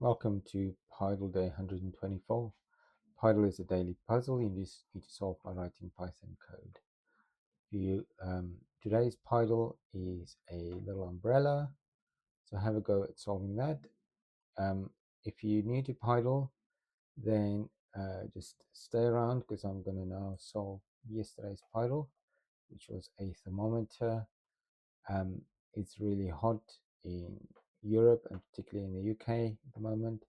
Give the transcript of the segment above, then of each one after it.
Welcome to Pydle Day 124. Pydle is a daily puzzle you just need to solve by writing Python code. Today's Pydle is a little umbrella, so have a go at solving that. If you're new to Pydle, then just stay around because I'm going to now solve yesterday's Pydle, which was a thermometer. It's really hot in Europe and particularly in the UK at the moment.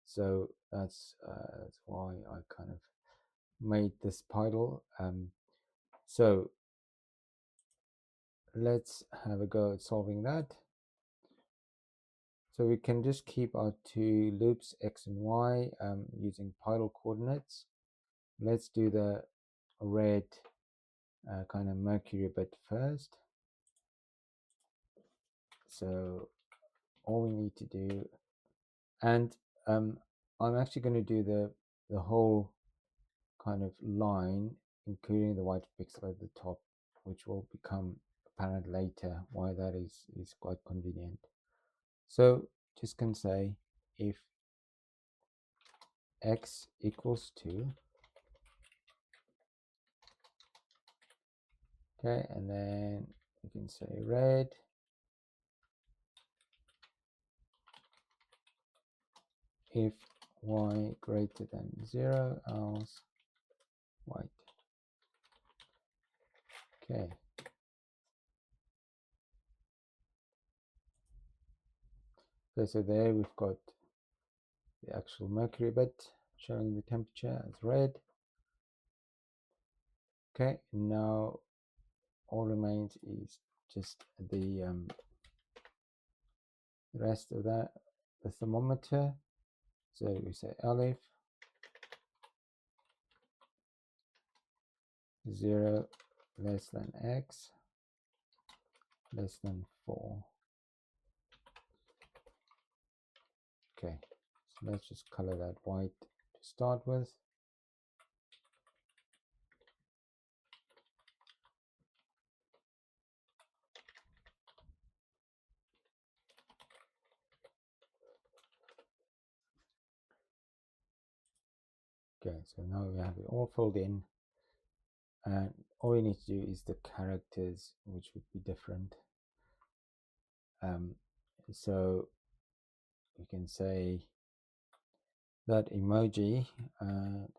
So that's why I kind of made this Pydle. So let's have a go at solving that. So we can just keep our two loops x and y using Pydle coordinates. Let's do the red kind of mercury bit first. So all we need to do, and I'm actually going to do the whole kind of line, including the white pixel at the top, which will become apparent later why that is quite convenient. So just can say if x equals 2, okay, and then you can say red if y greater than 0, else white. Okay. Okay, so there we've got the actual mercury bit showing the temperature as red. Okay, now all remains is just the rest of that, the thermometer. So we say elif 0 less than x less than 4. Okay, so let's just color that white to start with. Okay, so now we have it all filled in, and all we need to do is the characters, which would be different. So we can say that emoji, and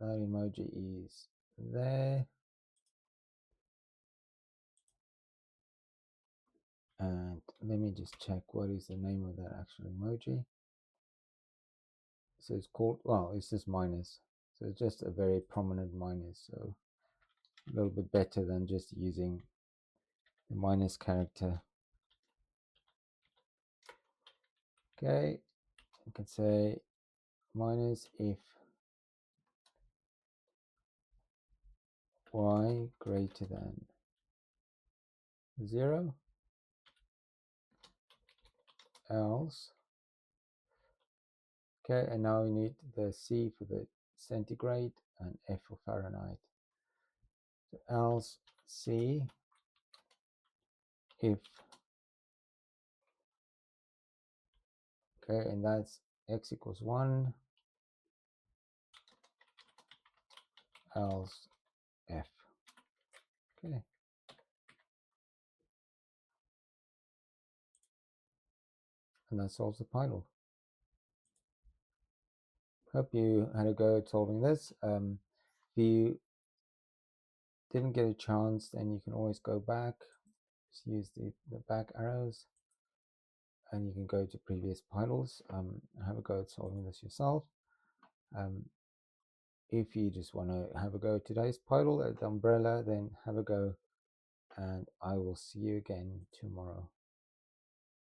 that emoji is there, and let me just check what is the name of that actual emoji. So it's called, well, it's just minus, so it's just a very prominent minus, so a little bit better than just using the minus character. Okay, you can say minus if y greater than 0, else. Okay, and now we need the C for the centigrade and F for Fahrenheit. So else C if, okay, and that's x equals 1, else F. Okay. And that solves the Pydle. Hope you had a go at solving this. If you didn't get a chance, then you can always go back. Just use the back arrows, and you can go to previous Pydles. Have a go at solving this yourself. If you just want to have a go at today's Pydle at the umbrella, then have a go, and I will see you again tomorrow.